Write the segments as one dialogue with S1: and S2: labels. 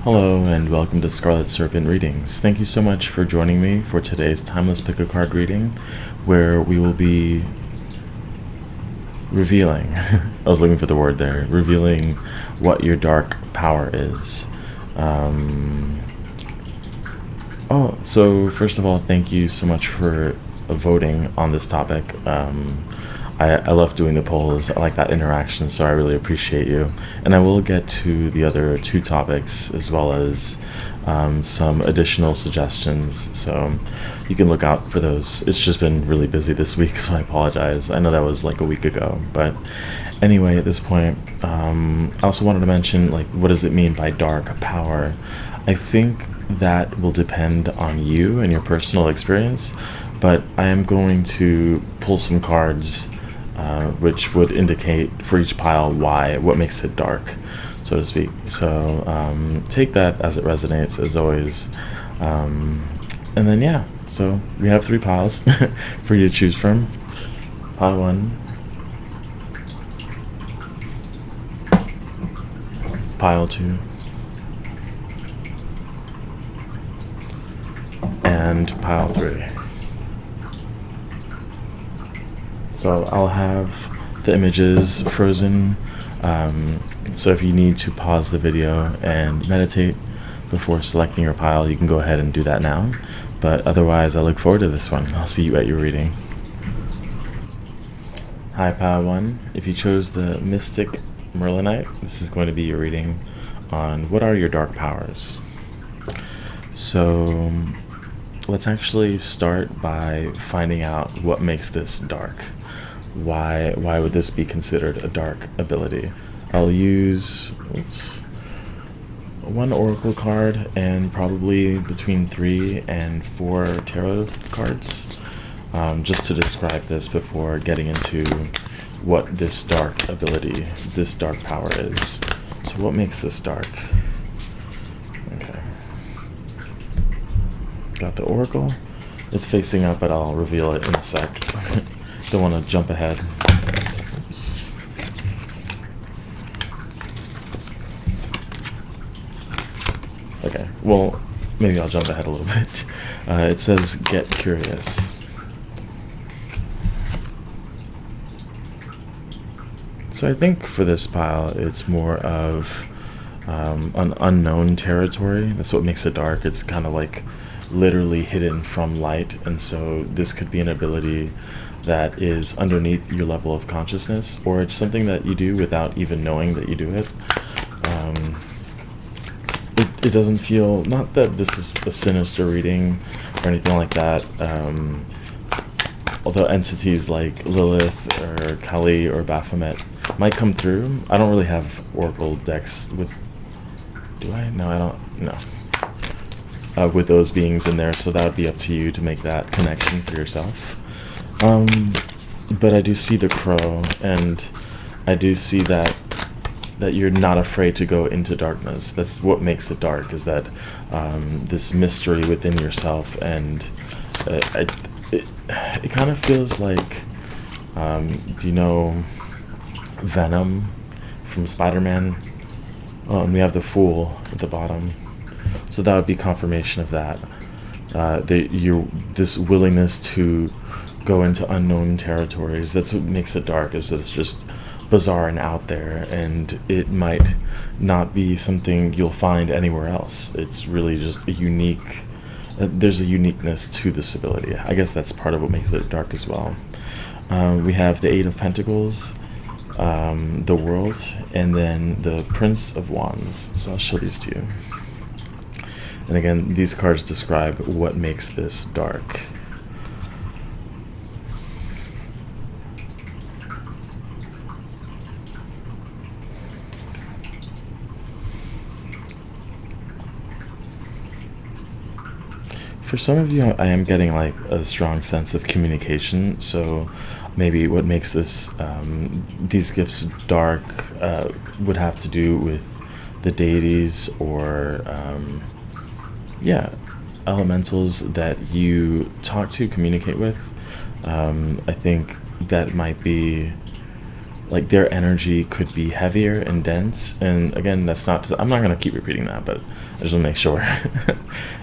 S1: Hello and welcome to Scarlet Serpent readings. Thank you so much for joining me for today's timeless pick a card reading, where we will be revealing, I was looking for the word there, revealing what your dark power is. So first of all, thank you so much for voting on this topic. I love doing the polls. I like that interaction, so I really appreciate you. And I will get to the other two topics as well as some additional suggestions, so you can look out for those. It's just been really busy this week, so I apologize. I know that was like a week ago, but anyway, at this point, I also wanted to mention, like, what does it mean by dark power? I think that will depend on you and your personal experience, but I am going to pull some cards which would indicate for each pile what makes it dark, so to speak. So take that as it resonates, as always. And then yeah, so we have 3 piles for you to choose from. Pile 1, pile 2, and pile 3. So I'll have the images frozen, so if you need to pause the video and meditate before selecting your pile, you can go ahead and do that now. But otherwise, I look forward to this one. I'll see you at your reading. Hi, pile 1. If you chose the Mystic Merlinite, this is going to be your reading on what are your dark powers. So let's actually start by finding out what makes this dark. Why would this be considered a dark ability? I'll use 1 oracle card and probably between 3 and 4 tarot cards, just to describe this before getting into what this dark ability, this dark power is. So what makes this dark? Okay. Got the oracle. It's facing up, but I'll reveal it in a sec. Don't want to jump ahead. Oops. Okay, well, maybe I'll jump ahead a little bit. It says, get curious. So I think for this pile, it's more of an unknown territory. That's what makes it dark. It's kind of like literally hidden from light, and so this could be an ability that is underneath your level of consciousness, or it's something that you do without even knowing that you do it. It doesn't feel, not that this is a sinister reading or anything like that, although entities like Lilith or Kali or Baphomet might come through. I don't really have oracle decks with, do I? No, I don't, no. With those beings in there, so that would be up to you to make that connection for yourself. But I do see the crow, and I do see that you're not afraid to go into darkness. That's what makes it dark, is that this mystery within yourself, and it kind of feels like, do you know Venom from Spider-Man? Oh, and we have the Fool at the bottom. So that would be confirmation of that. This willingness to go into unknown territories. That's what makes it dark, is that it's just bizarre and out there, and it might not be something you'll find anywhere else. It's really just a unique, there's a uniqueness to this ability. I guess that's part of what makes it dark as well. We have the 8 of Pentacles, the World, and then the Prince of Wands. So I'll show these to you. And again, these cards describe what makes this dark. For some of you, I am getting like a strong sense of communication, so maybe what makes this these gifts dark would have to do with the deities or elementals that you talk to, communicate with. I think that might be like their energy could be heavier and dense. And again, that's not to, I'm not going to keep repeating that, but I just want to make sure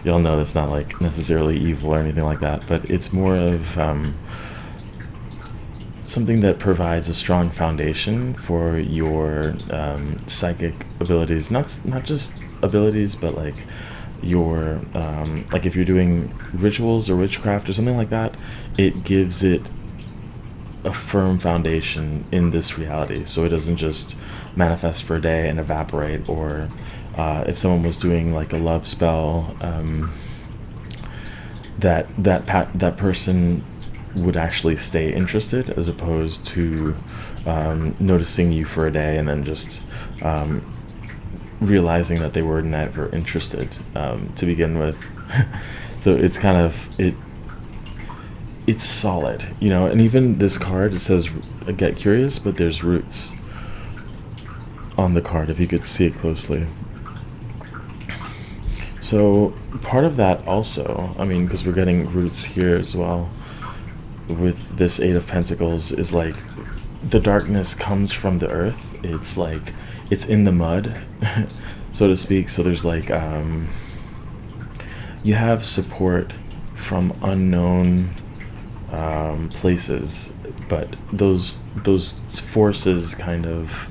S1: y'all know that's not like necessarily evil or anything like that, but it's more of something that provides a strong foundation for your psychic abilities, not just abilities, but like your like if you're doing rituals or witchcraft or something like that, it gives it a firm foundation in this reality, so it doesn't just manifest for a day and evaporate. Or if someone was doing like a love spell, that person would actually stay interested, as opposed to noticing you for a day and then just realizing that they were never interested to begin with. So it's kind of it's solid, you know. And even this card, it says get curious, but there's roots on the card if you could see it closely. So part of that also, I mean, because we're getting roots here as well with this Eight of Pentacles, is like the darkness comes from the earth. It's like it's in the mud, so to speak. So there's like you have support from unknown places, but those forces kind of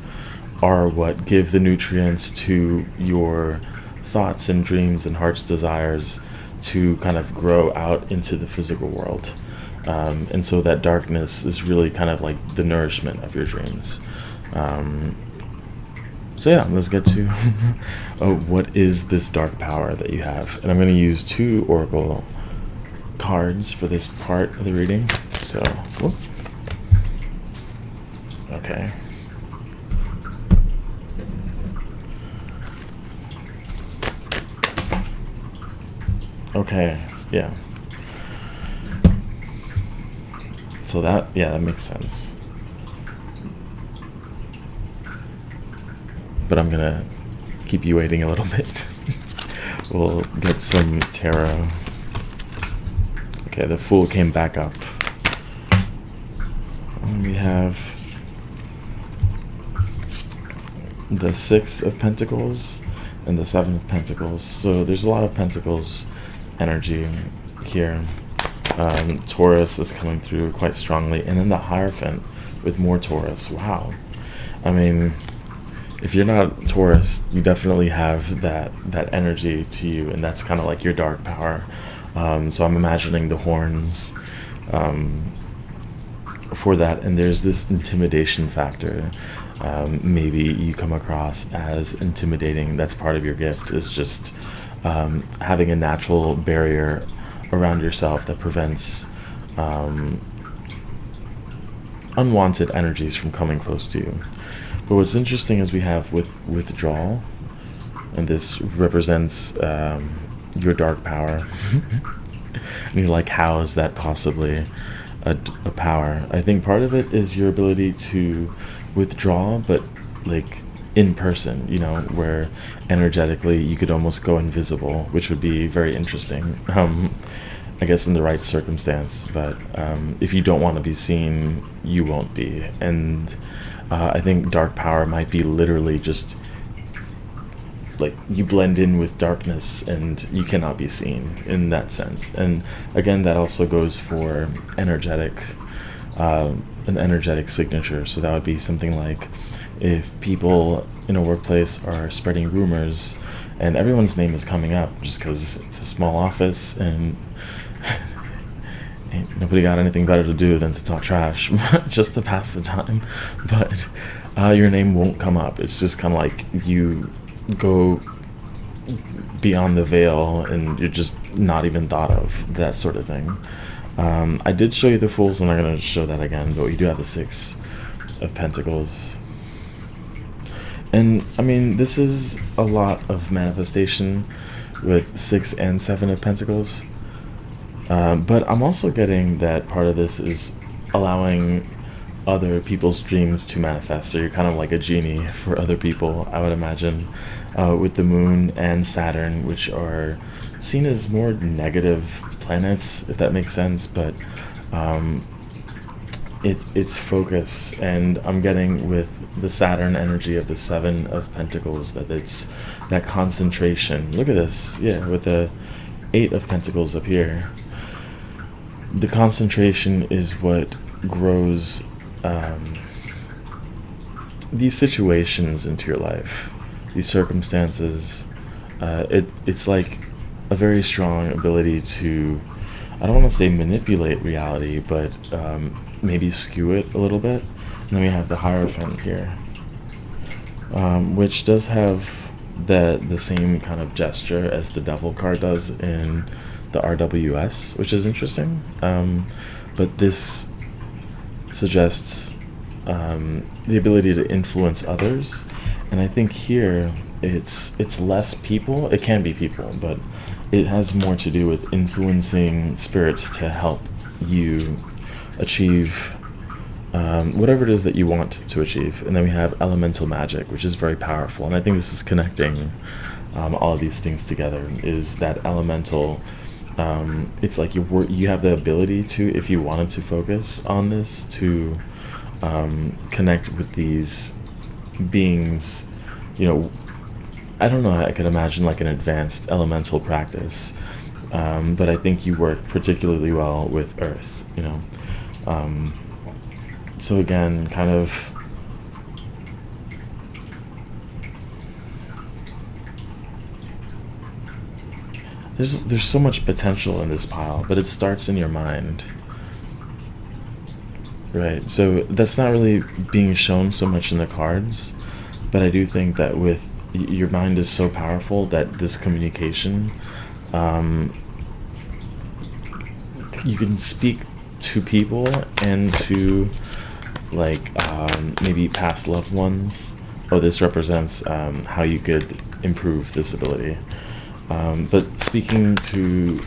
S1: are what give the nutrients to your thoughts and dreams and heart's desires to kind of grow out into the physical world. And so that darkness is really kind of like the nourishment of your dreams. So yeah, let's get to what is this dark power that you have. And I'm going to use 2 oracle cards for this part of the reading. So, whoop. Okay. Okay, yeah. So that makes sense. But I'm gonna keep you waiting a little bit. We'll get some tarot. Okay, the Fool came back up. And we have the 6 of Pentacles and the 7 of Pentacles. So there's a lot of Pentacles energy here. Taurus is coming through quite strongly, and then the Hierophant with more Taurus. Wow. I mean, if you're not Taurus, you definitely have that energy to you, and that's kind of like your dark power. So I'm imagining the horns for that, and there's this intimidation factor. Maybe you come across as intimidating. That's part of your gift, is just having a natural barrier around yourself that prevents unwanted energies from coming close to you. But what's interesting is we have withdrawal, and this represents your dark power. And you're like, how is that possibly a power? I think part of it is your ability to withdraw, but like in person, you know, where energetically you could almost go invisible, which would be very interesting, I guess in the right circumstance. But if you don't want to be seen, you won't be. And I think dark power might be literally just like you blend in with darkness and you cannot be seen in that sense. And again, that also goes for energetic, an energetic signature. So that would be something like if people in a workplace are spreading rumors and everyone's name is coming up just because it's a small office and nobody got anything better to do than to talk trash just to pass the time, but your name won't come up. It's just kind of like you go beyond the veil and you're just not even thought of, that sort of thing. I did show you the Fool, so I'm not going to show that again, but we do have the 6 of Pentacles. And I mean, this is a lot of manifestation with 6 and 7 of Pentacles. But I'm also getting that part of this is allowing other people's dreams to manifest. So you're kind of like a genie for other people, I would imagine, with the Moon and Saturn, which are seen as more negative planets, if that makes sense. But it's focus, and I'm getting with the Saturn energy of the Seven of Pentacles that it's that concentration. Look at this, yeah, with the Eight of Pentacles up here. The concentration is what grows these situations into your life, these circumstances. It's like a very strong ability to, I don't want to say manipulate reality, but maybe skew it a little bit. And then we have the Hierophant here, which does have the same kind of gesture as the Devil card does in the RWS, which is interesting. But this suggests the ability to influence others, and I think here it's less people. It can be people, but it has more to do with influencing spirits to help you achieve whatever it is that you want to achieve. And then we have elemental magic, which is very powerful, and I think this is connecting all of these things together. Is that elemental? It's like you have the ability to, if you wanted to focus on this, to connect with these beings. I don't know, I could imagine like an advanced elemental practice, but I think you work particularly well with earth, so again, kind of there's so much potential in this pile, but it starts in your mind, right? So that's not really being shown so much in the cards, but I do think that with your mind is so powerful that this communication, you can speak to people and to maybe past loved ones. Oh, this represents how you could improve this ability, but speaking to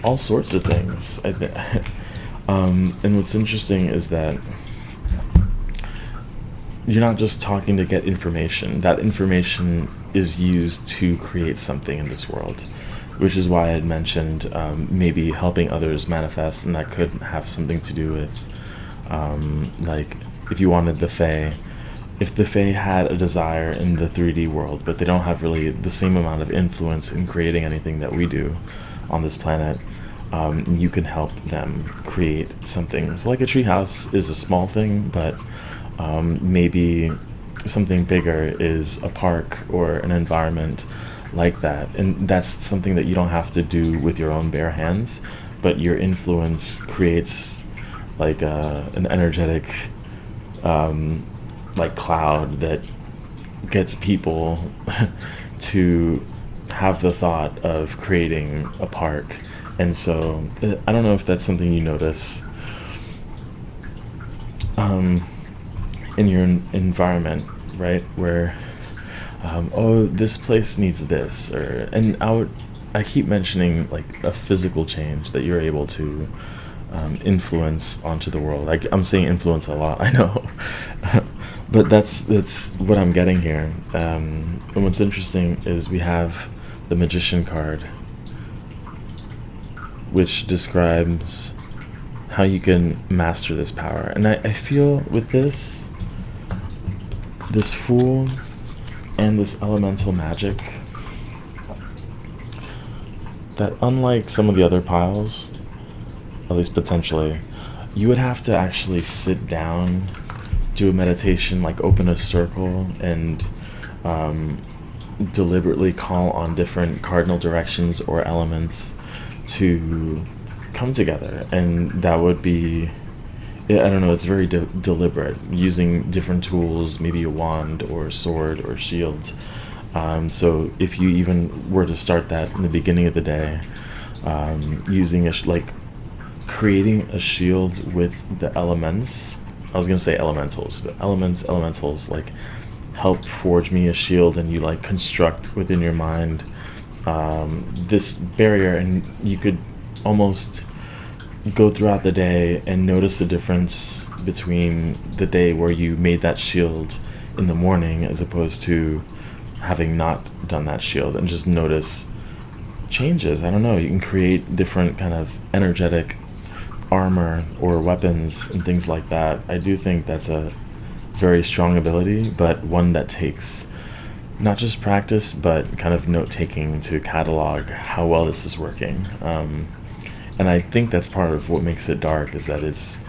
S1: all sorts of things. And what's interesting is that you're not just talking to get information. That information is used to create something in this world, which is why I had mentioned maybe helping others manifest, and that could have something to do with if you wanted the Fae. If the Fae had a desire in the 3D world, but they don't have really the same amount of influence in creating anything that we do on this planet, you can help them create something. So like a treehouse is a small thing, but maybe something bigger is a park or an environment like that. And that's something that you don't have to do with your own bare hands, but your influence creates like an energetic cloud that gets people to have the thought of creating a park. And so I don't know if that's something you notice in your environment, right? Where this place needs this, I keep mentioning like a physical change that you're able to influence onto the world. I'm saying influence a lot, I know, but that's what I'm getting here. And what's interesting is we have the Magician card, which describes how you can master this power. And I feel with this Fool and this elemental magic, that unlike some of the other piles, at least potentially, you would have to actually sit down, do a meditation, like open a circle, and deliberately call on different cardinal directions or elements to come together. And that would be, I don't know, it's very deliberate, using different tools, maybe a wand or a sword or shield. So if you even were to start that in the beginning of the day, using creating a shield with the elements. I was gonna say elementals, but elementals help forge me a shield, and you construct within your mind this barrier, and you could almost go throughout the day and notice the difference between the day where you made that shield in the morning as opposed to having not done that shield, and just notice changes. I don't know, you can create different kind of energetic armor or weapons and things like that, I do think that's a very strong ability, but one that takes not just practice, but kind of note-taking to catalog how well this is working. And I think that's part of what makes it dark, is that it's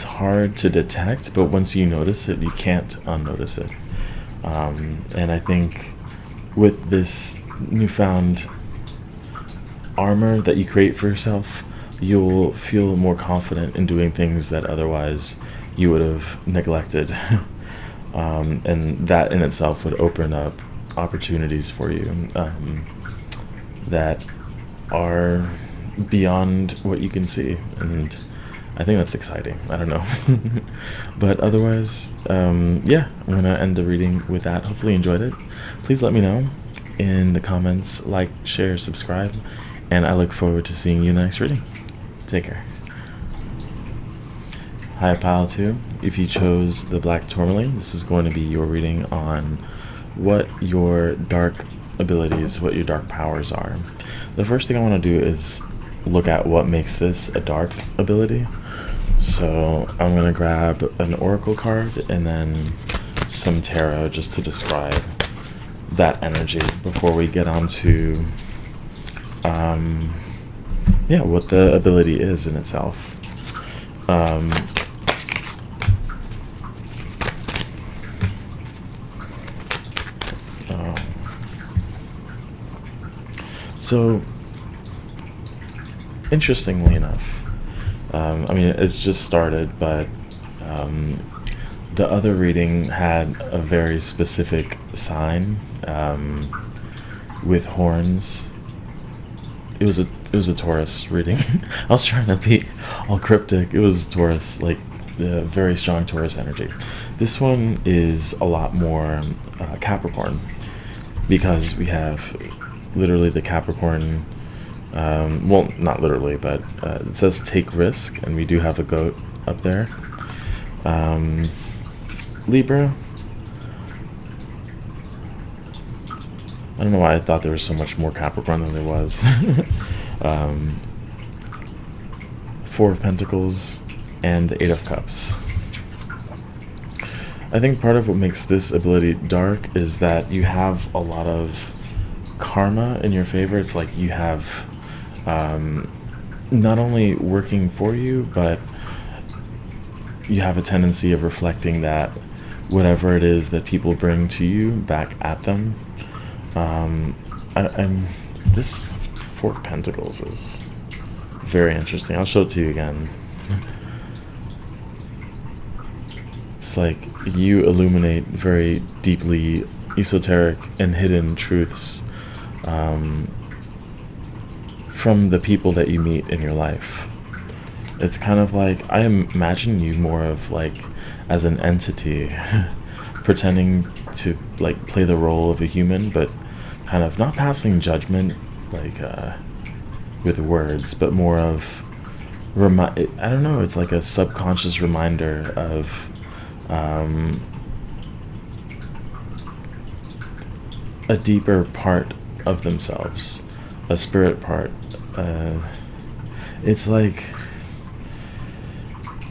S1: hard to detect, but once you notice it, you can't unnotice it. And I think with this newfound armor that you create for yourself, you'll feel more confident in doing things that otherwise you would have neglected. And that in itself would open up opportunities for you that are beyond what you can see, and I think that's exciting. I don't know. But otherwise, yeah, I'm gonna end the reading with that. Hopefully you enjoyed it. Please let me know in the comments, like, share, subscribe, and I look forward to seeing you in the next reading. Take care. Hi, Pile 2. If you chose the Black Tourmaline, this is going to be your reading on what your dark abilities, what your dark powers are. The first thing I want to do is look at what makes this a dark ability. So I'm going to grab an oracle card and then some tarot just to describe that energy before we get on to what the ability is in itself. So, interestingly enough, I mean, it's just started, but the other reading had a very specific sign with horns. It was a Taurus reading. I was trying to be all cryptic. It was Taurus, like the very strong Taurus energy. This one is a lot more Capricorn, because we have literally the Capricorn, well, not literally, but it says take risk, and we do have a goat up there. Libra, I don't know why I thought there was so much more Capricorn than there was. Four of Pentacles and the Eight of Cups. I think part of what makes this ability dark is that you have a lot of karma in your favor. It's like you have not only working for you, but you have a tendency of reflecting that whatever it is that people bring to you back at them. This Four of Pentacles is very interesting. I'll show it to you again. It's like you illuminate very deeply esoteric and hidden truths from the people that you meet in your life. It's kind of like, I imagine you more of like as an entity pretending to like play the role of a human, but kind of not passing judgment like with words, but more of I don't know, it's like a subconscious reminder of a deeper part of themselves, a spirit part. It's like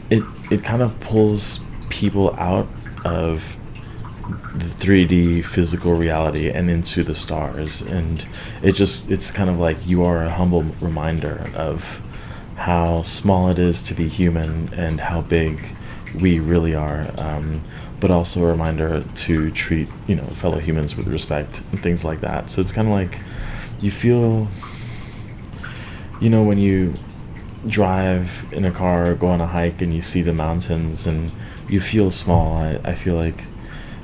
S1: it kind of pulls people out of the 3D physical reality and into the stars, and it's kind of like you are a humble reminder of how small it is to be human and how big we really are, but also a reminder to treat fellow humans with respect and things like that. So it's kind of like you feel, when you drive in a car or go on a hike and you see the mountains and you feel small. I feel like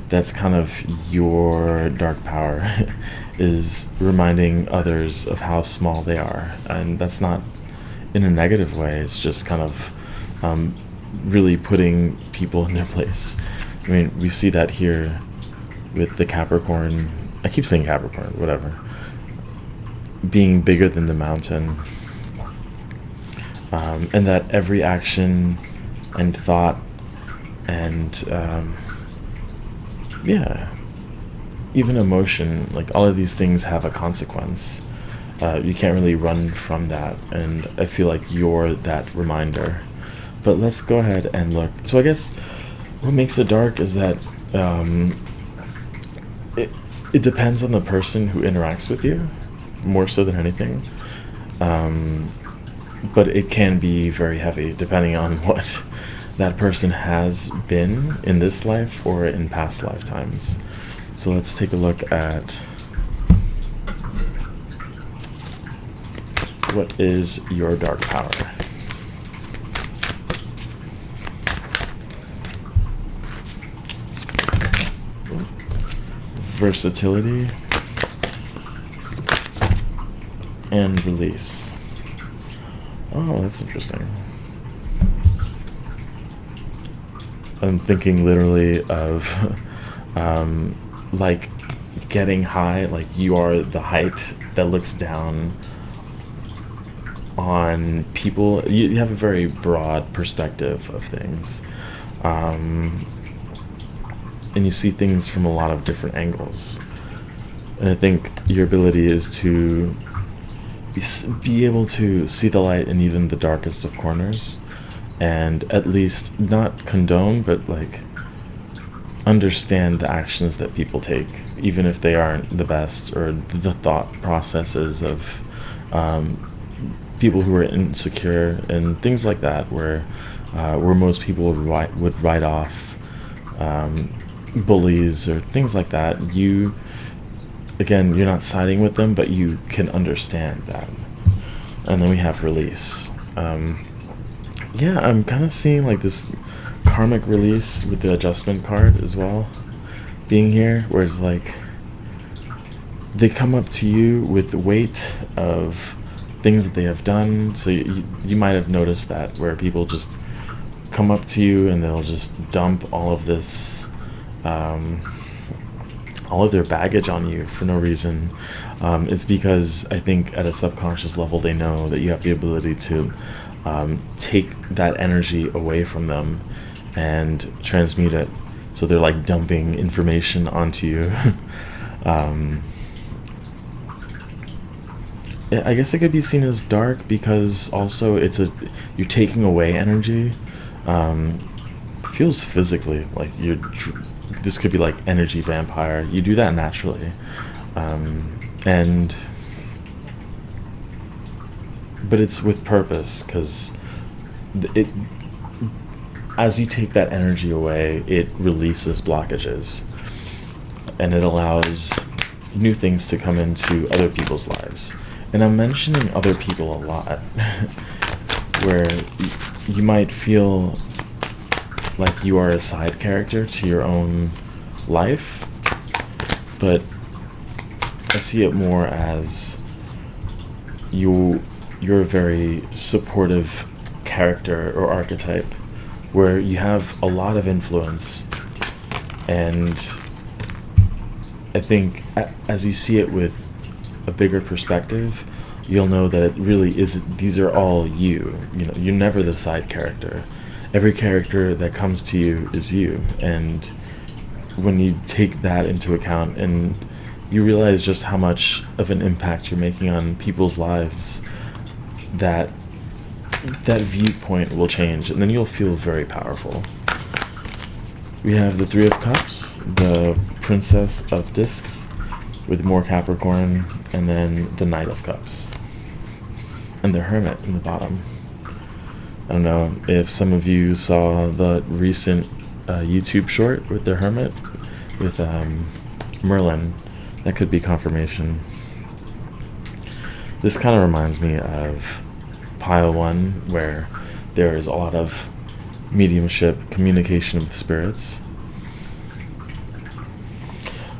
S1: that's kind of your dark power is reminding others of how small they are, and that's not in a negative way. It's just kind of really putting people in their place. I mean, we see that here with the Capricorn. I keep saying Capricorn, whatever. Being bigger than the mountain. And that every action and thought and even emotion, like all of these things have a consequence. You can't really run from that, and I feel like you're that reminder. But let's go ahead and look. So I guess what makes it dark is that it depends on the person who interacts with you, more so than anything. But it can be very heavy depending on what that person has been in this life or in past lifetimes. So let's take a look at what is your dark power. Versatility and release. Oh, that's interesting. I'm thinking literally of like getting high, like you are the height that looks down on people. You have a very broad perspective of things. And you see things from a lot of different angles. And I think your ability is to be able to see the light in even the darkest of corners, and at least not condone, but like understand the actions that people take, even if they aren't the best, or the thought processes of people who are insecure and things like that, where most people would write off bullies or things like that. Again, you're not siding with them, but you can understand that. And then we have release. Yeah, I'm kind of seeing like this karmic release with the adjustment card as well being here, where it's like they come up to you with the weight of things that they have done. So you might have noticed that, where people just come up to you and they'll just dump all of this all of their baggage on you for no reason. It's because I think at a subconscious level they know that you have the ability to take that energy away from them and transmute it. So they're like dumping information onto you. I guess it could be seen as dark because also you're taking away energy. Feels physically like this could be like energy vampire. You do that naturally, but it's with purpose, because as you take that energy away, it releases blockages, and it allows new things to come into other people's lives. And I'm mentioning other people a lot, where you might feel like you are a side character to your own life, but I see it more as you're a very supportive character or archetype, where you have a lot of influence. And I think as you see it with a bigger perspective, you'll know that it really is, these are all you. You know, you're never the side character. Every character that comes to you is you. And when you take that into account and you realize just how much of an impact you're making on people's lives, that viewpoint will change, and then you'll feel very powerful. We have the Three of Cups, the Princess of Discs with more Capricorn, and then the Knight of Cups, and the Hermit in the bottom. I don't know if some of you saw the recent YouTube short with the Hermit with Merlin. That could be confirmation. This kind of reminds me of Pile 1, where there is a lot of mediumship, communication with spirits.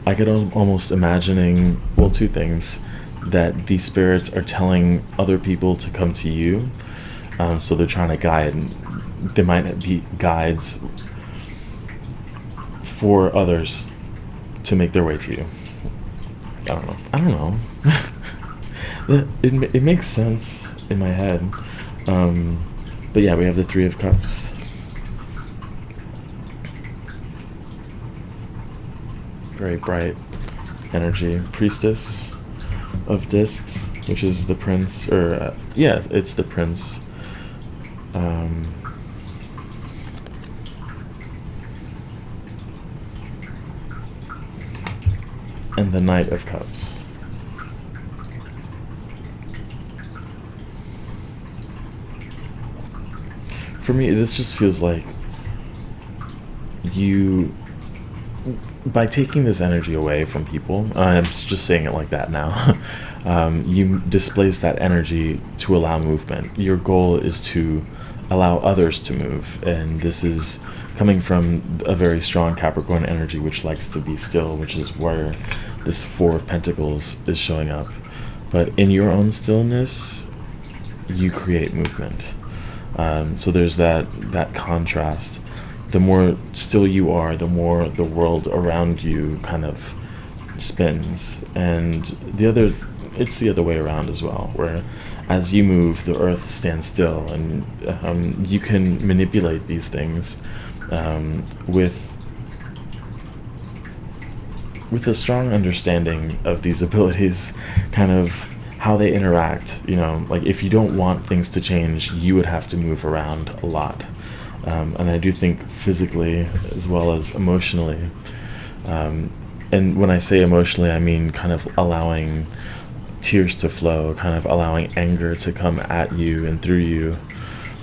S1: I could almost imagining, well, two things, that these spirits are telling other people to come to you. So they're trying to guide, and they might be guides for others to make their way to you. I don't know. It makes sense in my head. But yeah, we have the Three of Cups. Very bright energy. Priestess of Discs, which is the Prince, or yeah, it's the Prince. And the Knight of Cups. For me, this just feels like you, by taking this energy away from people, I'm just saying it like that now, you displace that energy to allow movement. Your goal is to allow others to move, and this is coming from a very strong Capricorn energy, which likes to be still, which is where this Four of Pentacles is showing up. But in your own stillness, you create movement. So there's that contrast. The more still you are, the more the world around you kind of spins. And it's the other way around as well, where as you move, the earth stands still, and you can manipulate these things with a strong understanding of these abilities, kind of how they interact. Like if you don't want things to change, you would have to move around a lot. And I do think physically as well as emotionally. And when I say emotionally, I mean kind of allowing tears to flow, kind of allowing anger to come at you and through you,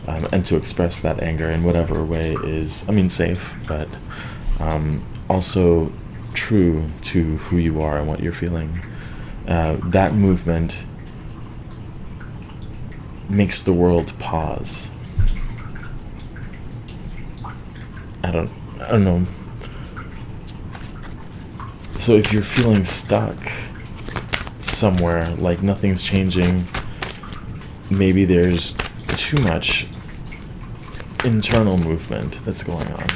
S1: and to express that anger in whatever way is, safe, but also true to who you are and what you're feeling. That movement makes the world pause. I don't know. So if you're feeling stuck somewhere, like nothing's changing, maybe there's too much internal movement that's going on.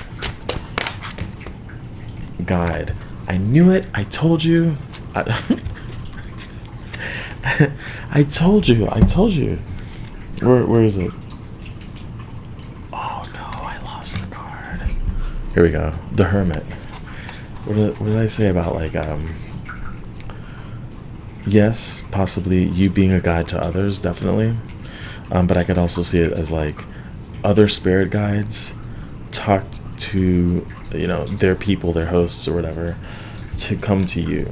S1: Guide. I knew it. I told you. I told you. Where is it? Oh no, I lost the card. Here we go. The Hermit. What did I say about, like, yes, possibly you being a guide to others, definitely. But I could also see it as like other spirit guides talked to, their people, their hosts or whatever, to come to you.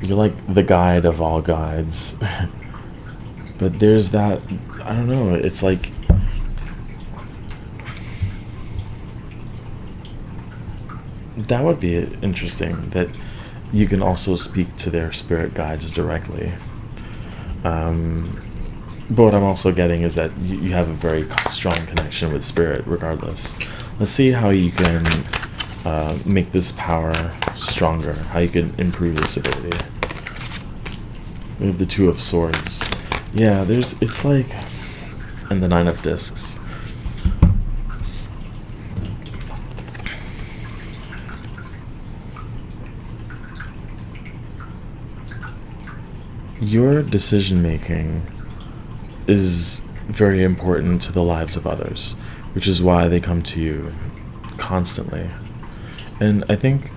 S1: You're like the guide of all guides. But there's that, I don't know, it's like, that would be interesting, that you can also speak to their spirit guides directly. But what I'm also getting is that you have a very strong connection with spirit regardless. Let's see how you can make this power stronger, how you can improve this ability. We have the Two of Swords. Yeah, it's like, and the Nine of Discs. Your decision making is very important to the lives of others, which is why they come to you constantly. And I think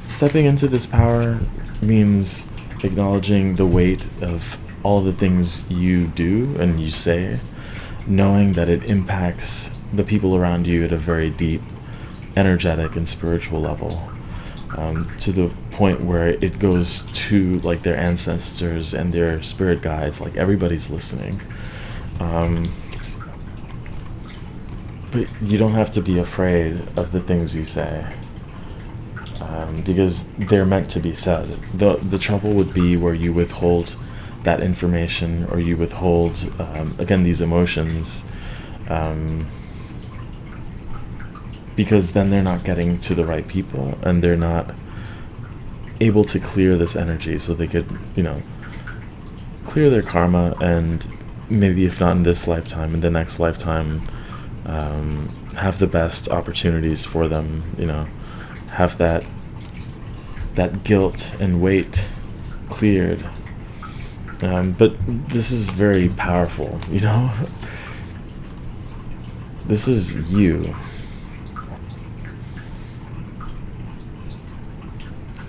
S1: stepping into this power means acknowledging the weight of all the things you do and you say, knowing that it impacts the people around you at a very deep, energetic, and spiritual level, to the point where it goes to like their ancestors and their spirit guides, like everybody's listening. But you don't have to be afraid of the things you say, because they're meant to be said. The trouble would be where you withhold that information, or you withhold, again, these emotions, because then they're not getting to the right people, and they're not able to clear this energy so they could, clear their karma, and maybe if not in this lifetime, in the next lifetime, have the best opportunities for them, have that guilt and weight cleared. But this is very powerful, This is you.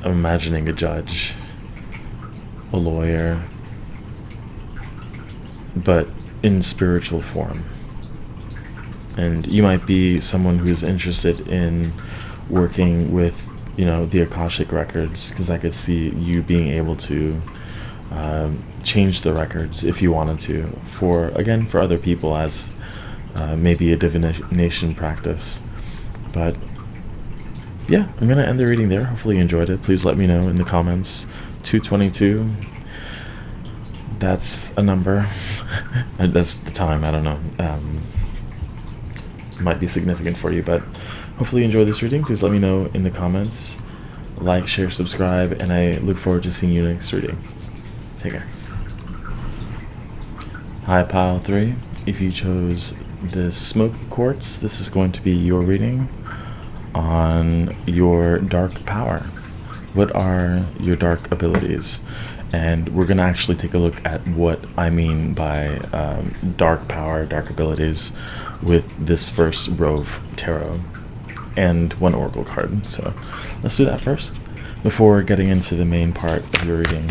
S1: I'm imagining a judge a lawyer, but in spiritual form. And you might be someone who's interested in working with, the Akashic records, because I could see you being able to change the records if you wanted to, for other people as maybe a divination practice. But yeah, I'm going to end the reading there. Hopefully you enjoyed it. Please let me know in the comments. 222, that's a number. That's the time, I don't know. Might be significant for you, but hopefully you enjoy this reading. Please let me know in the comments. Like, share, subscribe, and I look forward to seeing you next reading. Take care. Hi, Pile 3. If you chose the Smoky Quartz, this is going to be your reading on your dark power. What are your dark abilities? And we're going to actually take a look at what I mean by dark power, dark abilities with this first Rove Tarot and one Oracle card. So let's do that first before getting into the main part of your reading.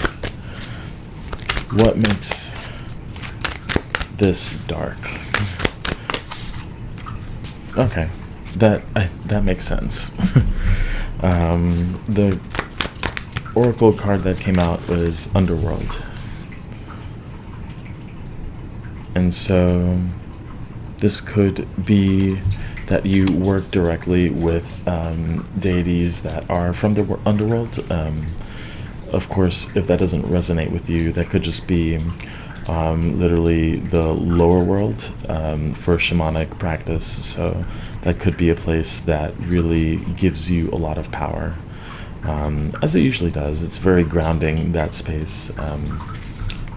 S1: What makes this dark? Okay, that makes sense. The Oracle card that came out was Underworld. And so this could be that you work directly with deities that are from the underworld. Of course, if that doesn't resonate with you, that could just be literally the lower world for shamanic practice. So that could be a place that really gives you a lot of power. As it usually does. It's very grounding, that space,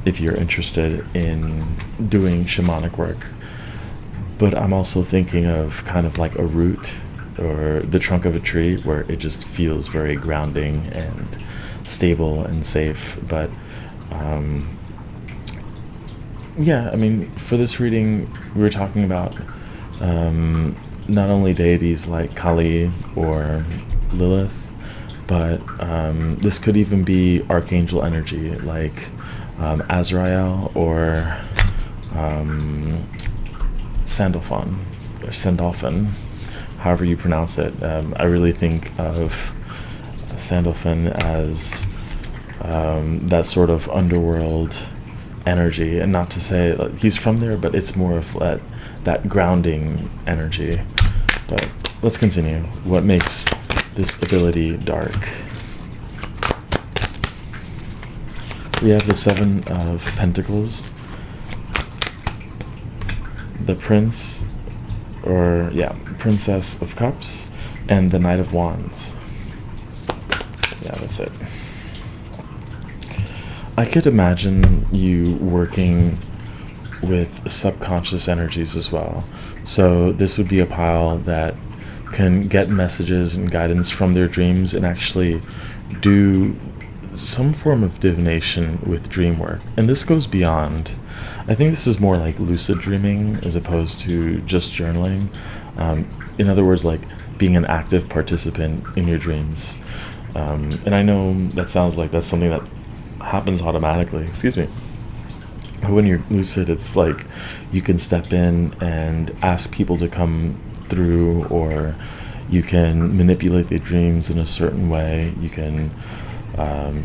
S1: if you're interested in doing shamanic work. But I'm also thinking of kind of like a root or the trunk of a tree, where it just feels very grounding and stable and safe. But yeah, I mean, for this reading, we were talking about not only deities like Kali or Lilith, but this could even be archangel energy like Azrael or Sandalphon, however you pronounce it. I really think of Sandalphon as that sort of underworld energy, and not to say he's from there, but it's more of that grounding energy. But let's continue. What makes this ability dark? We have the Seven of Pentacles, the Princess of Cups, and the Knight of Wands. Yeah, that's it. I could imagine you working with subconscious energies as well. So this would be a pile that can get messages and guidance from their dreams and actually do some form of divination with dream work. And this goes beyond. I think this is more like lucid dreaming as opposed to just journaling. In other words, like being an active participant in your dreams. And I know that sounds like that's something that happens automatically. Excuse me. But when you're lucid, it's like you can step in and ask people to come through, or you can manipulate the dreams in a certain way. You can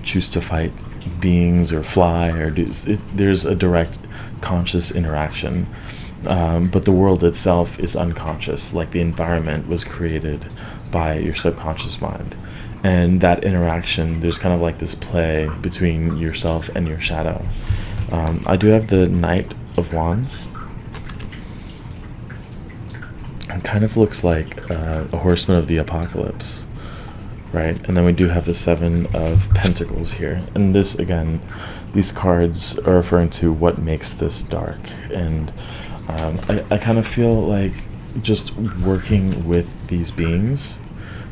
S1: choose to fight beings or fly or do it. There's a direct conscious interaction, but the world itself is unconscious. Like the environment was created by your subconscious mind, and that interaction, there's kind of like this play between yourself and your shadow. I do have the Knight of Wands. It kind of looks like a horseman of the apocalypse, right? And then we do have the Seven of Pentacles here. And this, again, these cards are referring to what makes this dark. And I kind of feel like just working with these beings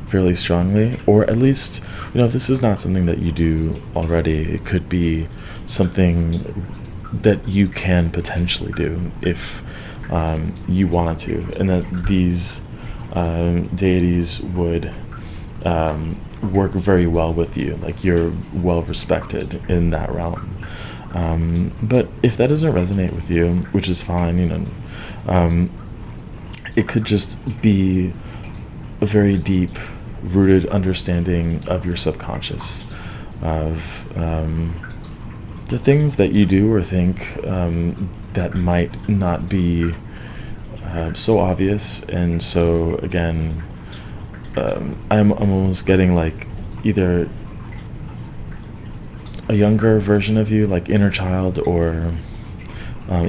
S1: fairly strongly, or at least, if this is not something that you do already, it could be something that you can potentially do if you wanted to, and that these deities would work very well with you. Like, you're well respected in that realm. But if that doesn't resonate with you, which is fine, it could just be a very deep rooted understanding of your subconscious, of the things that you do or think that might not be so obvious. And so again, I'm almost getting like either a younger version of you, like inner child, or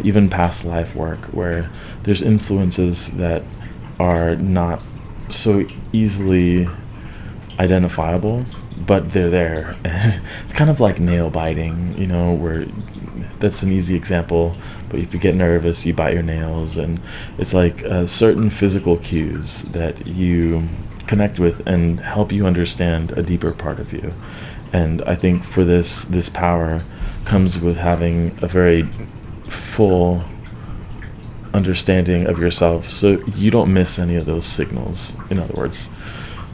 S1: even past life work, where there's influences that are not so easily identifiable, but they're there. It's kind of like nail biting, where that's an easy example, but if you get nervous, you bite your nails, and it's like certain physical cues that you connect with and help you understand a deeper part of you. And I think for this power comes with having a very full understanding of yourself, so you don't miss any of those signals, in other words.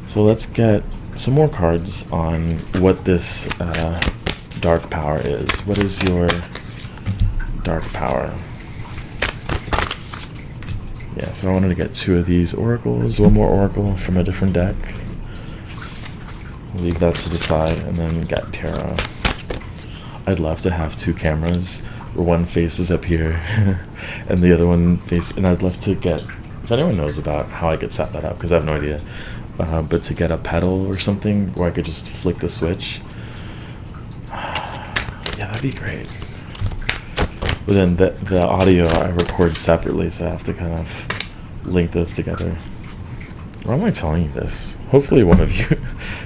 S1: So let's get some more cards on what this dark power is. What is your dark power? Yeah, so I wanted to get 2 of these oracles, 1 more oracle from a different deck. Leave that to the side, and then get tarot. I'd love to have 2 cameras, where one faces up here and the other one face, and I'd love to get, if anyone knows about how I could set that up, because I have no idea, but to get a pedal or something where I could just flick the switch, yeah, that'd be great. But then the audio I record separately, so I have to kind of link those together. Why am I telling you this? Hopefully one of you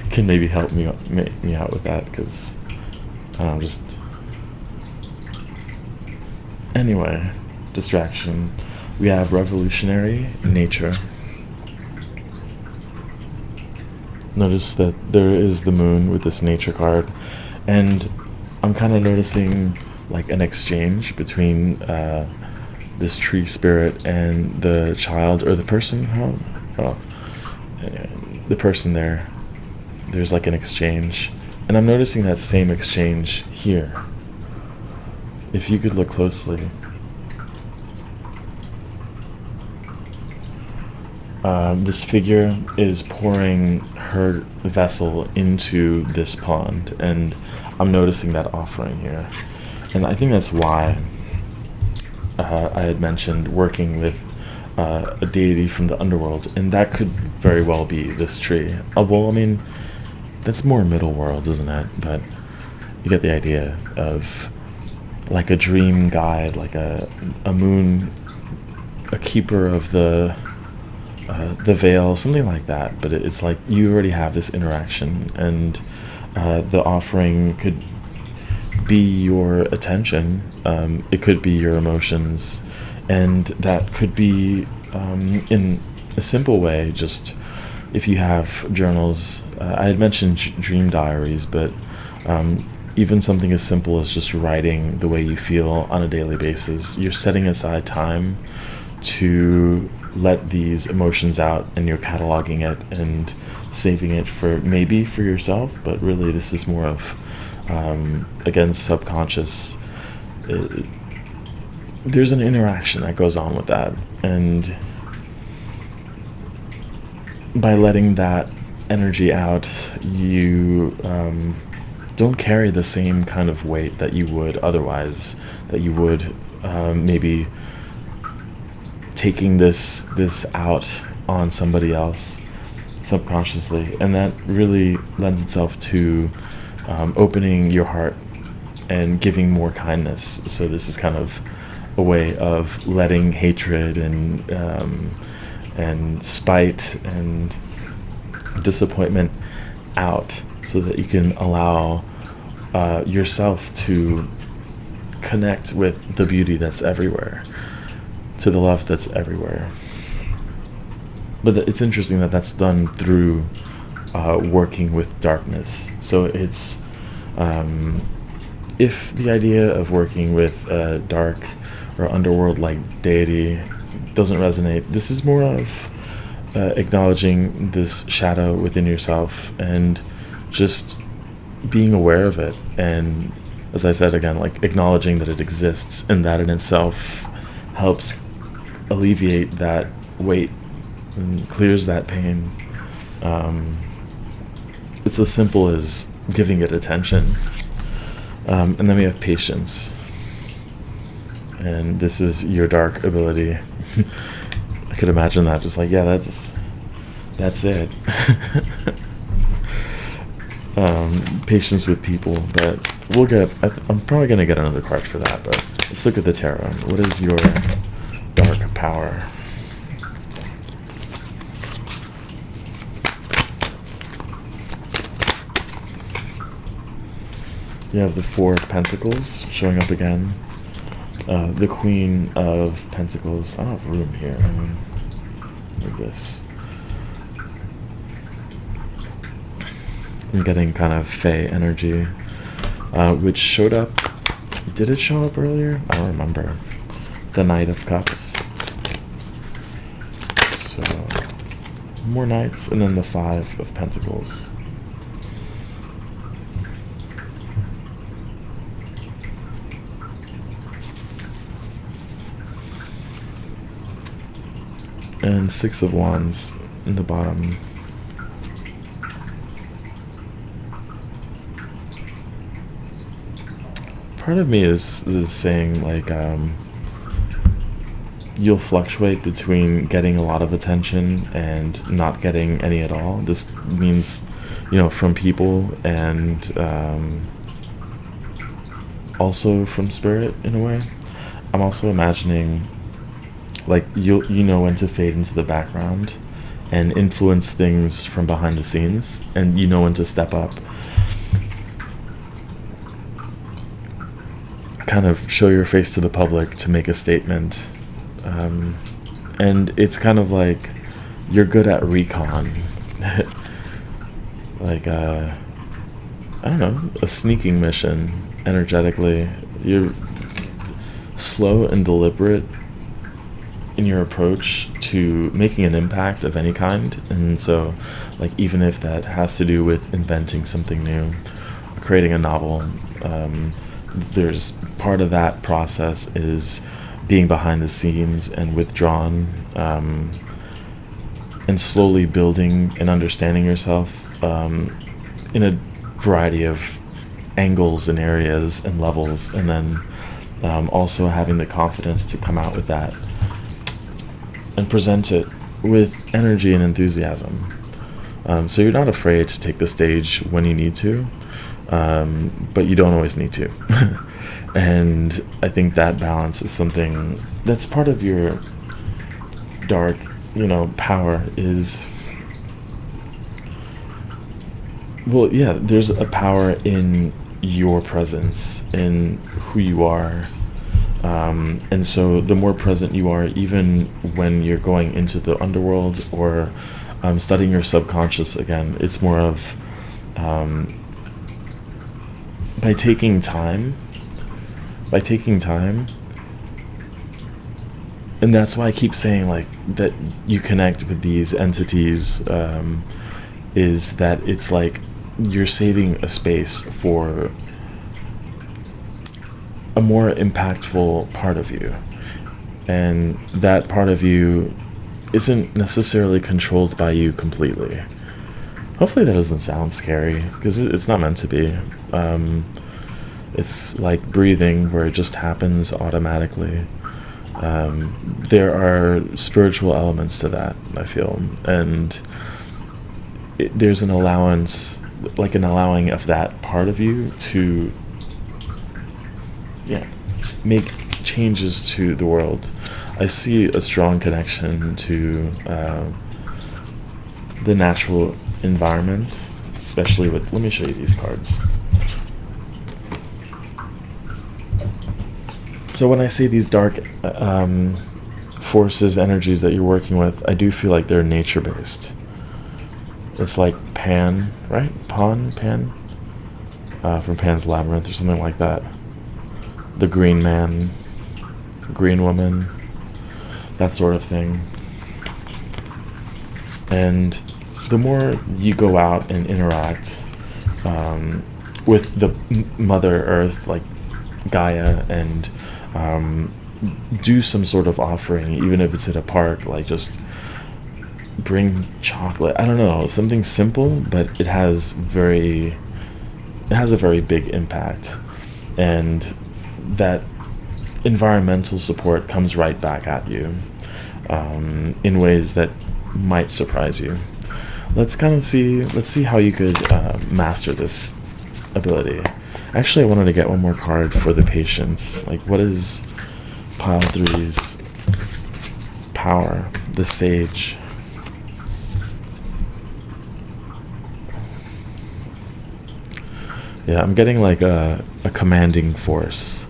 S1: can maybe help me out with that, because I don't know, just... Anyway, distraction. We have revolutionary nature. Notice that there is the moon with this nature card, and I'm kind of noticing like an exchange between this tree spirit and the child, or the person. The person there. There's like an exchange, and I'm noticing that same exchange here. If you could look closely, this figure is pouring her vessel into this pond, and I'm noticing that offering here. And I think that's why I had mentioned working with a deity from the underworld, and that could very well be this tree. Well, I mean, that's more middle world, isn't it? But you get the idea of like a dream guide, like a moon, a keeper of the veil, something like that. But it's like you already have this interaction, and the offering could be your attention. It could be your emotions, and that could be in a simple way, just if you have journals. I had mentioned dream diaries, but even something as simple as just writing the way you feel on a daily basis. You're setting aside time to let these emotions out, and you're cataloging it and saving it for yourself, but really this is more of again, subconscious. There's an interaction that goes on with that, and by letting that energy out, you don't carry the same kind of weight that you would otherwise, that you would maybe taking this out on somebody else subconsciously. And that really lends itself to opening your heart and giving more kindness. So this is kind of a way of letting hatred and spite and disappointment out, so that you can allow yourself to connect with the beauty that's everywhere, to the love that's everywhere. But it's interesting that that's done through working with darkness. So it's if the idea of working with dark or underworld like deity doesn't resonate, this is more of acknowledging this shadow within yourself and just being aware of it, and as I said again, like acknowledging that it exists, and that in itself helps alleviate that weight and clears that pain. It's as simple as giving it attention. And then we have patience. And this is your dark ability. I could imagine that, just like, yeah, that's it. Patience with people, but I'm probably going to get another card for that, but let's look at the tarot. What is your dark power? You have the Four of Pentacles showing up again. The Queen of Pentacles. I don't have room here. I mean, like this. I'm getting kind of Fae energy, which showed up. Did it show up earlier? I don't remember. The Knight of Cups. So, more Knights, and then the Five of Pentacles. And Six of Wands in the bottom. Part of me is saying, like, you'll fluctuate between getting a lot of attention and not getting any at all. This means, from people, and also from spirit in a way. I'm also imagining, like, you know when to fade into the background and influence things from behind the scenes, and you know when to step up, kind of show your face to the public to make a statement. And it's kind of like you're good at recon. Like I don't know, a sneaking mission energetically. You're slow and deliberate in your approach to making an impact of any kind, and so, like, even if that has to do with inventing something new, creating a novel, there's part of that process is being behind the scenes and withdrawn, and slowly building and understanding yourself in a variety of angles and areas and levels, and then also having the confidence to come out with that and present it with energy and enthusiasm. So you're not afraid to take the stage when you need to, but you don't always need to. And I think that balance is something that's part of your dark, power is, well, yeah, there's a power in your presence, in who you are. And so the more present you are, even when you're going into the underworld or studying your subconscious again, it's more of by taking time, and that's why I keep saying, like, that you connect with these entities, is that it's like you're saving a space for a more impactful part of you, and that part of you isn't necessarily controlled by you completely. Hopefully that doesn't sound scary, because it's not meant to be. It's like breathing, where it just happens automatically. There are spiritual elements to that, I feel, and there's an allowance, like an allowing of that part of you to make changes to the world. I see a strong connection to the natural environment, especially with, let me show you these cards. So when I see these dark forces, energies that you're working with, I do feel like they're nature-based. It's like Pan, right? Pan? From Pan's Labyrinth or something like that. The green man, green woman, that sort of thing. And the more you go out and interact with the Mother Earth, like Gaia, and do some sort of offering, even if it's at a park, like just bring chocolate. I don't know, something simple, but it has a very big impact, and that environmental support comes right back at you in ways that might surprise you. Let's see how you could master this ability. Actually, I wanted to get one more card for the patience. Like, what is pile 3's power? The Sage. Yeah, I'm getting like a commanding force.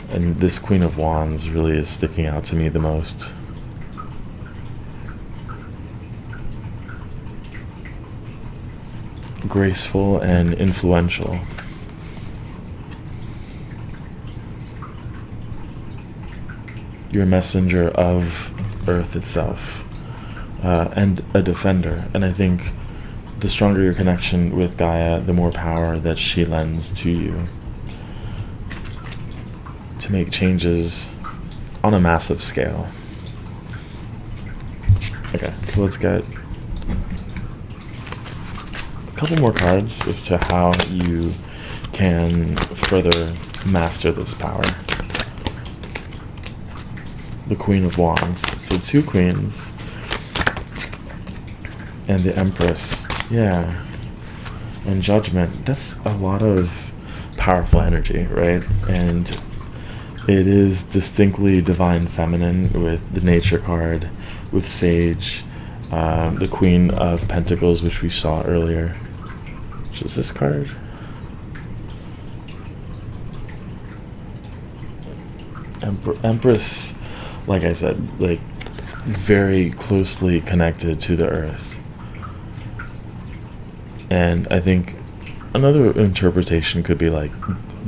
S1: And this Queen of Wands really is sticking out to me the most. Graceful and influential. You're a messenger of Earth itself, and a defender. And I think the stronger your connection with Gaia, the more power that she lends to you to make changes on a massive scale. Okay, so let's get a couple more cards as to how you can further master this power. The Queen of Wands. So 2 queens. And the Empress. Yeah. And Judgment. That's a lot of powerful energy, right? And it is distinctly divine feminine with the Nature card, with Sage, the Queen of Pentacles, which we saw earlier. Which is this card? Empress, like I said, like very closely connected to the Earth. And I think another interpretation could be like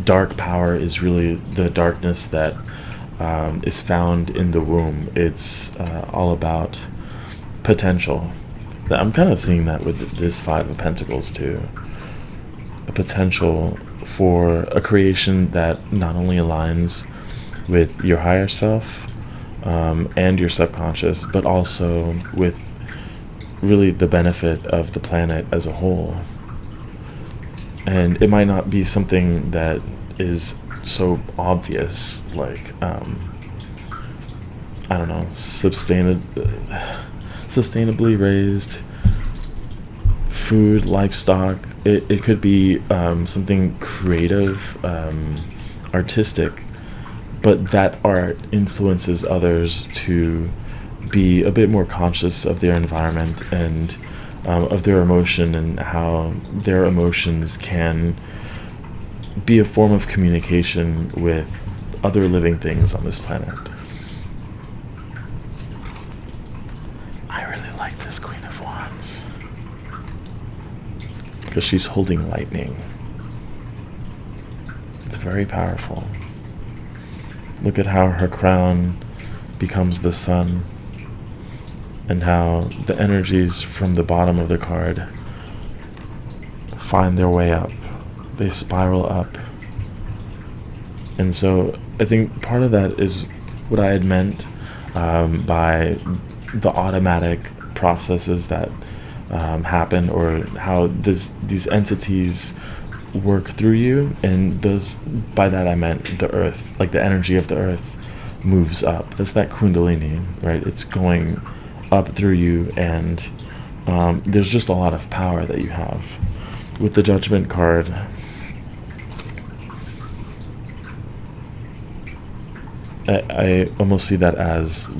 S1: dark power is really the darkness that is found in the womb. It's all about potential. I'm kind of seeing that with this 5 of Pentacles too. A potential for a creation that not only aligns with your higher self and your subconscious, but also with really the benefit of the planet as a whole. And it might not be something that is so obvious, like I don't know, sustainably raised food, livestock. It could be something creative, artistic, but that art influences others to be a bit more conscious of their environment and of their emotion, and how their emotions can be a form of communication with other living things on this planet. I really like this Queen of Wands because she's holding lightning. It's very powerful. Look at how her crown becomes the sun, and how the energies from the bottom of the card find their way up. They spiral up. And so I think part of that is what I had meant by the automatic processes that happen, or how these entities work through you. And those, by that I meant the Earth, like the energy of the Earth moves up. That's that Kundalini, right? It's going up through you, and there's just a lot of power that you have. With the Judgment card, I almost see that as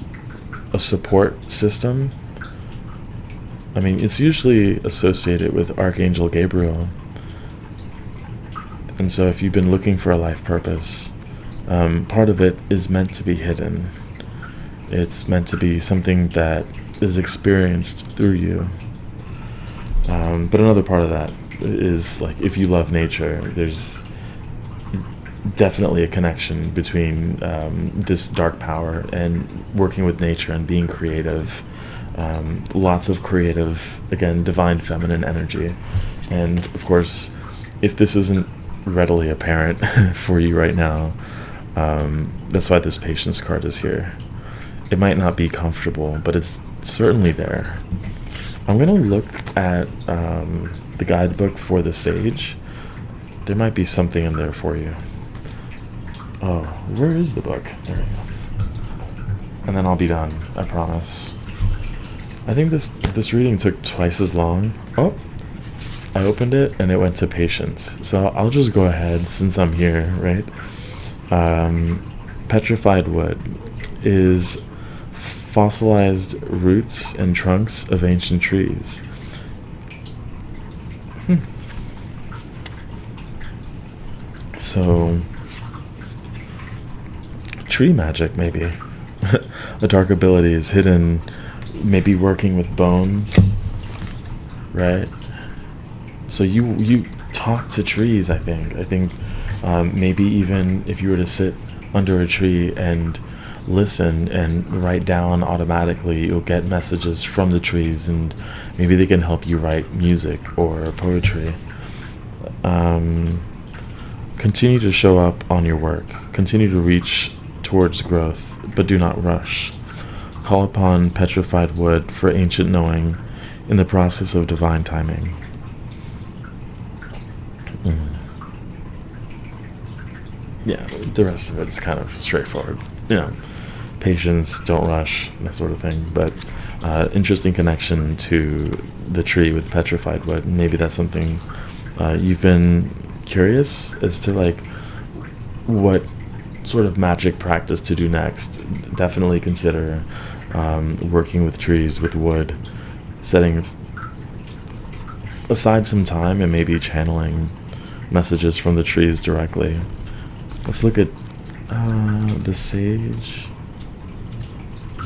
S1: a support system. I mean, it's usually associated with Archangel Gabriel. And so if you've been looking for a life purpose, part of it is meant to be hidden. It's meant to be something that is experienced through you. But another part of that is, like, if you love nature, there's definitely a connection between this dark power and working with nature and being creative. Lots of creative, again, divine feminine energy. And of course, if this isn't readily apparent for you right now, that's why this patience card is here. It might not be comfortable, but it's certainly there. I'm going to look at the guidebook for the Sage. There might be something in there for you. Oh, where is the book? There we go. And then I'll be done, I promise. I think this reading took twice as long. Oh, I opened it and it went to patience. So I'll just go ahead since I'm here, right? Petrified wood is fossilized roots and trunks of ancient trees. So, tree magic, maybe. A dark ability is hidden, maybe working with bones, right? So you talk to trees, I think. Maybe even if you were to sit under a tree and listen and write down automatically, you'll get messages from the trees, and maybe they can help you write music or poetry. Continue to show up on your work. Continue to reach towards growth, but do not rush. Call upon petrified wood for ancient knowing in the process of divine timing. Yeah, the rest of it's kind of straightforward. Patience, don't rush, that sort of thing. But interesting connection to the tree with petrified wood. Maybe that's something you've been curious as to, like, what sort of magic practice to do next. Definitely consider working with trees, with wood, setting aside some time and maybe channeling messages from the trees directly. Let's look at the Sage.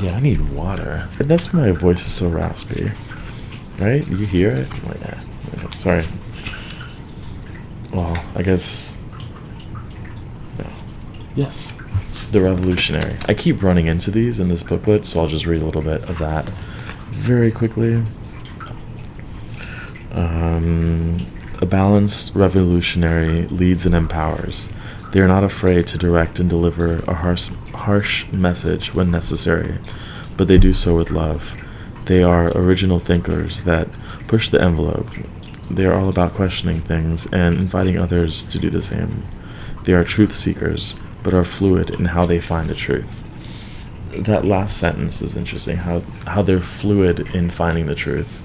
S1: Yeah, I need water. That's why my voice is so raspy. Right? You hear it? Sorry. Well, I guess... No. Yes. The Revolutionary. I keep running into these in this booklet, so I'll just read a little bit of that very quickly. A balanced revolutionary leads and empowers. They are not afraid to direct and deliver a harsh message when necessary, but they do so with love. They are original thinkers that push the envelope. They are all about questioning things and inviting others to do the same. They are truth seekers, but are fluid in how they find the truth. That last sentence is interesting, how they're fluid in finding the truth.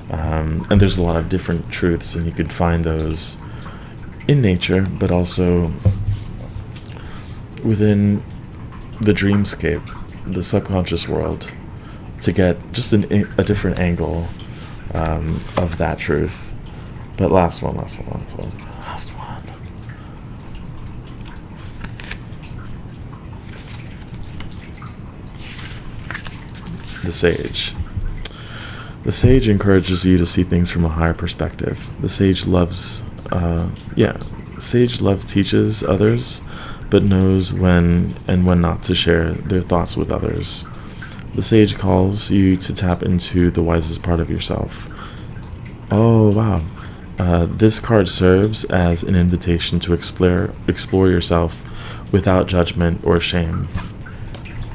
S1: And there's a lot of different truths, and you could find those in nature, but also within the dreamscape, the subconscious world, to get just a different angle of that truth. But last one. The Sage. The Sage encourages you to see things from a higher perspective. The Sage loves, Sage love teaches others, but knows when and when not to share their thoughts with others. The Sage calls you to tap into the wisest part of yourself. Oh, wow. This card serves as an invitation to explore yourself without judgment or shame.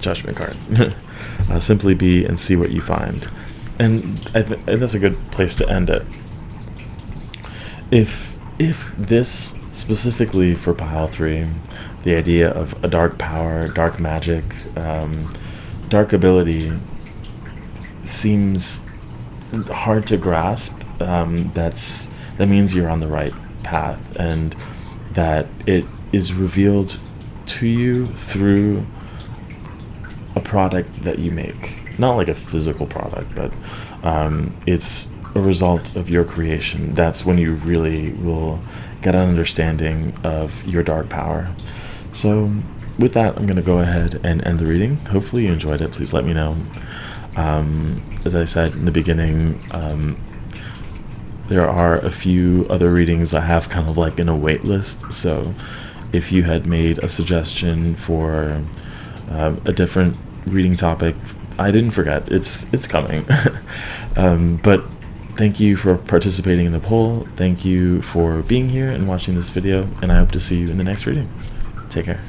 S1: Judgment card. Simply be and see what you find. And that's a good place to end it. If this, specifically for pile 3, the idea of a dark power, dark magic, dark ability seems hard to grasp, that means you're on the right path, and that it is revealed to you through a product that you make. Not like a physical product, but it's a result of your creation. That's when you really will get an understanding of your dark power. So with that, I'm going to go ahead and end the reading. Hopefully you enjoyed it. Please let me know. As I said in the beginning, there are a few other readings I have kind of like in a wait list. So if you had made a suggestion for a different reading topic, I didn't forget. It's coming. But thank you for participating in the poll. Thank you for being here and watching this video, and I hope to see you in the next reading. Take care.